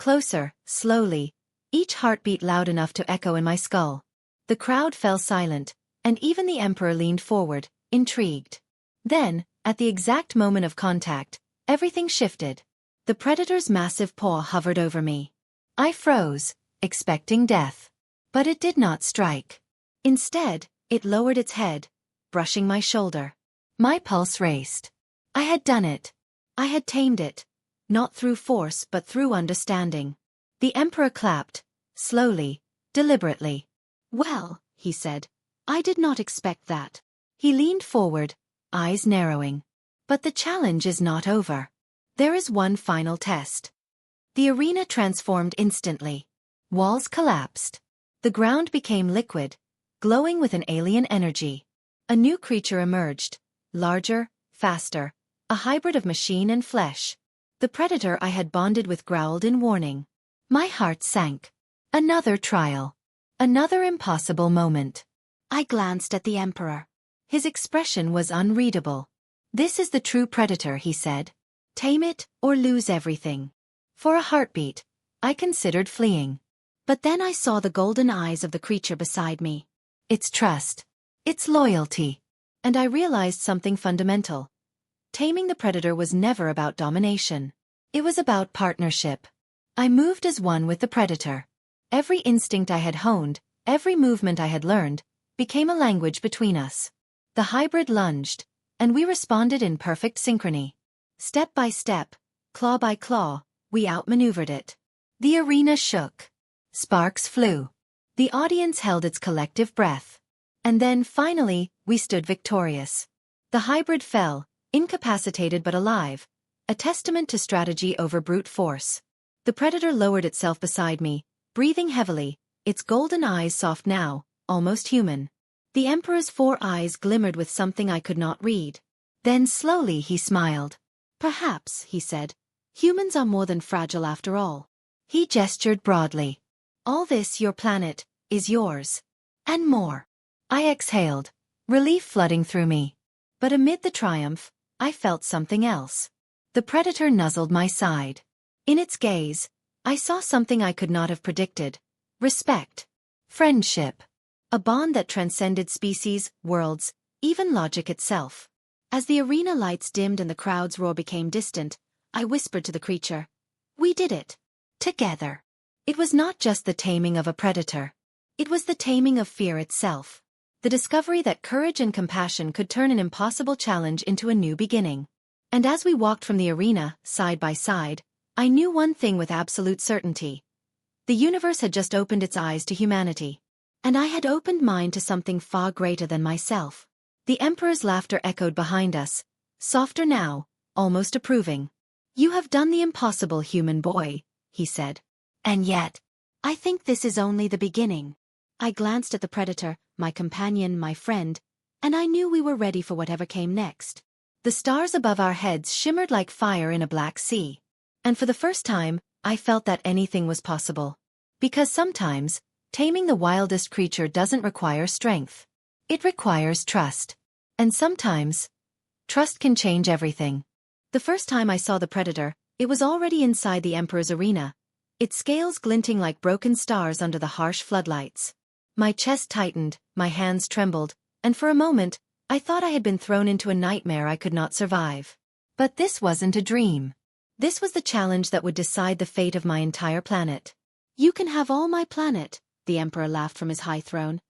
Closer, slowly, each heartbeat loud enough to echo in my skull. The crowd fell silent, and even the Emperor leaned forward, intrigued. Then, at the exact moment of contact, everything shifted. The predator's massive paw hovered over me. I froze, expecting death. But it did not strike. Instead, it lowered its head, brushing my shoulder. My pulse raced. I had done it. I had tamed it. Not through force but through understanding. The Emperor clapped, slowly, deliberately. "Well," he said, "I did not expect that." He leaned forward, eyes narrowing. "But the challenge is not over. There is one final test." The arena transformed instantly. Walls collapsed. The ground became liquid, glowing with an alien energy. A new creature emerged, larger, faster, a hybrid of machine and flesh. The predator I had bonded with growled in warning. My heart sank. Another trial. Another impossible moment. I glanced at the Emperor. His expression was unreadable. "This is the true predator," he said. "Tame it, or lose everything." For a heartbeat, I considered fleeing. But then I saw the golden eyes of the creature beside me. Its trust. Its loyalty. And I realized something fundamental. Taming the predator was never about domination. It was about partnership. I moved as one with the predator. Every instinct I had honed, every movement I had learned, became a language between us. The hybrid lunged, and we responded in perfect synchrony. Step by step, claw by claw, we outmaneuvered it. The arena shook. Sparks flew. The audience held its collective breath. And then, finally, we stood victorious. The hybrid fell, incapacitated but alive, a testament to strategy over brute force. The predator lowered itself beside me, breathing heavily, its golden eyes soft now, almost human. The Emperor's 4 eyes glimmered with something I could not read. Then slowly he smiled. "Perhaps," he said, "humans are more than fragile after all." He gestured broadly. "All this, your planet, is yours. And more." I exhaled, relief flooding through me. But amid the triumph, I felt something else. The predator nuzzled my side. In its gaze, I saw something I could not have predicted. Respect. Friendship. A bond that transcended species, worlds, even logic itself. As the arena lights dimmed and the crowd's roar became distant, I whispered to the creature, "We did it. Together." It was not just the taming of a predator. It was the taming of fear itself. The discovery that courage and compassion could turn an impossible challenge into a new beginning. And as we walked from the arena, side by side, I knew one thing with absolute certainty. The universe had just opened its eyes to humanity. And I had opened mine to something far greater than myself. The Emperor's laughter echoed behind us, softer now, almost approving. "You have done the impossible, human boy," he said. "And yet, I think this is only the beginning." I glanced at the predator, my companion, my friend, and I knew we were ready for whatever came next. The stars above our heads shimmered like fire in a black sea. And for the first time, I felt that anything was possible. Because sometimes, taming the wildest creature doesn't require strength. It requires trust. And sometimes, trust can change everything. The first time I saw the predator, it was already inside the Emperor's arena, its scales glinting like broken stars under the harsh floodlights. My chest tightened, my hands trembled, and for a moment, I thought I had been thrown into a nightmare I could not survive. But this wasn't a dream. This was the challenge that would decide the fate of my entire planet. "You can have all my planet," the Emperor laughed from his high throne,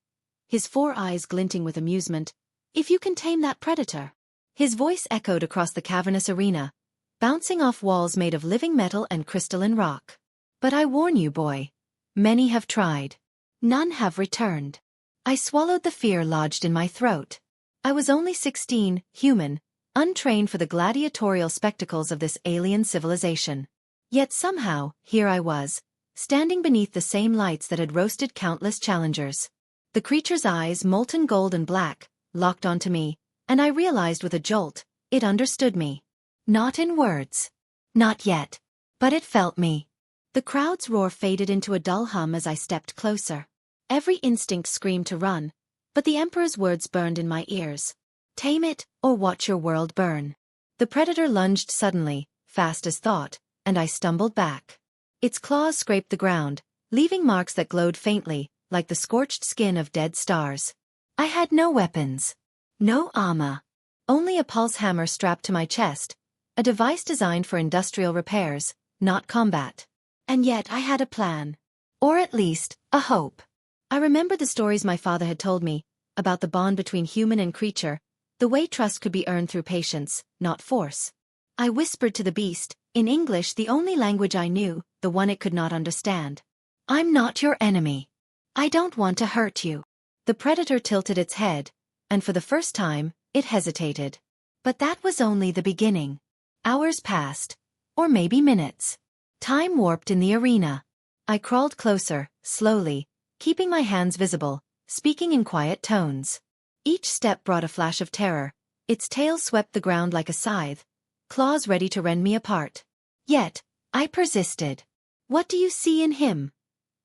his 4 eyes glinting with amusement, "if you can tame that predator." His voice echoed across the cavernous arena, bouncing off walls made of living metal and crystalline rock. "But I warn you, boy. Many have tried. None have returned." I swallowed the fear lodged in my throat. I was only 16, human, untrained for the gladiatorial spectacles of this alien civilization. Yet somehow, here I was, standing beneath the same lights that had roasted countless challengers. The creature's eyes, molten gold and black, locked onto me, and I realized with a jolt, it understood me. Not in words. Not yet. But it felt me. The crowd's roar faded into a dull hum as I stepped closer. Every instinct screamed to run, but the Emperor's words burned in my ears. "Tame it, or watch your world burn." The predator lunged suddenly, fast as thought, and I stumbled back. Its claws scraped the ground, leaving marks that glowed faintly, like the scorched skin of dead stars. I had no weapons. No armor. Only a pulse hammer strapped to my chest, a device designed for industrial repairs, not combat. And yet I had a plan. Or at least, a hope. I remembered the stories my father had told me, about the bond between human and creature, the way trust could be earned through patience, not force. I whispered to the beast, in English the only language I knew, the one it could not understand. I'm not your enemy. I don't want to hurt you. The predator tilted its head, and for the first time, it hesitated. But that was only the beginning. Hours passed. Or maybe minutes. Time warped in the arena. I crawled closer, slowly, keeping my hands visible, speaking in quiet tones. Each step brought a flash of terror. Its tail swept the ground like a scythe, claws ready to rend me apart. Yet, I persisted. What do you see in him?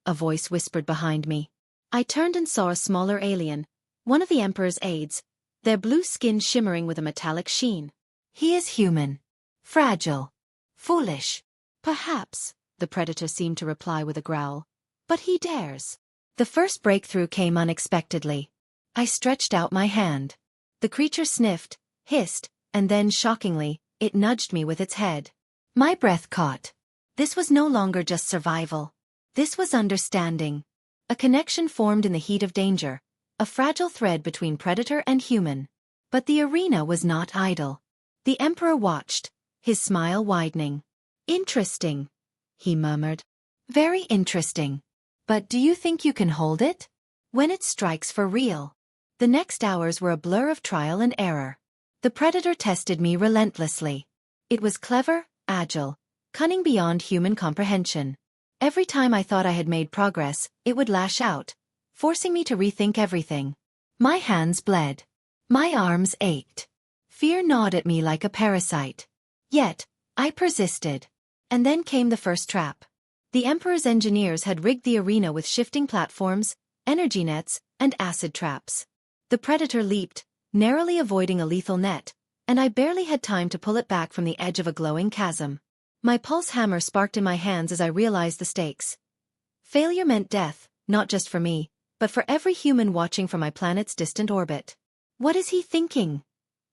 A voice whispered behind me. I turned and saw a smaller alien, one of the Emperor's aides, their blue skin shimmering with a metallic sheen. He is human. Fragile. Foolish. Perhaps, the predator seemed to reply with a growl. But he dares. The first breakthrough came unexpectedly. I stretched out my hand. The creature sniffed, hissed, and then, shockingly, it nudged me with its head. My breath caught. This was no longer just survival. This was understanding. A connection formed in the heat of danger, a fragile thread between predator and human. But the arena was not idle. The Emperor watched, his smile widening. Interesting, he murmured. Very interesting. But do you think you can hold it? When it strikes for real. The next hours were a blur of trial and error. The predator tested me relentlessly. It was clever, agile, cunning beyond human comprehension. Every time I thought I had made progress, it would lash out, forcing me to rethink everything. My hands bled. My arms ached. Fear gnawed at me like a parasite. Yet, I persisted. And then came the first trap. The Emperor's engineers had rigged the arena with shifting platforms, energy nets, and acid traps. The predator leaped, narrowly avoiding a lethal net, and I barely had time to pull it back from the edge of a glowing chasm. My pulse hammer sparked in my hands as I realized the stakes. Failure meant death, not just for me, but for every human watching from my planet's distant orbit. What is he thinking?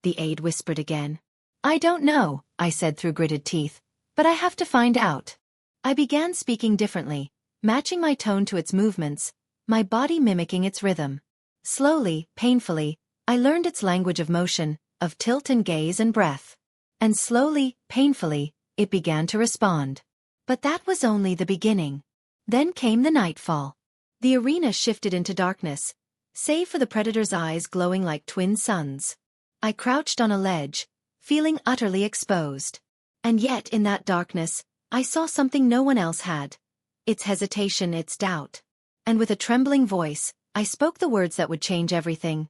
The aide whispered again. I don't know, I said through gritted teeth, but I have to find out. I began speaking differently, matching my tone to its movements, my body mimicking its rhythm. Slowly, painfully, I learned its language of motion, of tilt and gaze and breath. And slowly, painfully, it began to respond. But that was only the beginning. Then came the nightfall. The arena shifted into darkness, save for the predator's eyes glowing like twin suns. I crouched on a ledge, feeling utterly exposed. And yet in that darkness, I saw something no one else had. Its hesitation, its doubt. And with a trembling voice, I spoke the words that would change everything.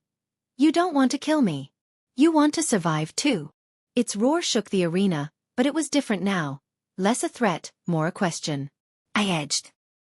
You don't want to kill me. You want to survive too. Its roar shook the arena, but it was different now. Less a threat, more a question. I edged.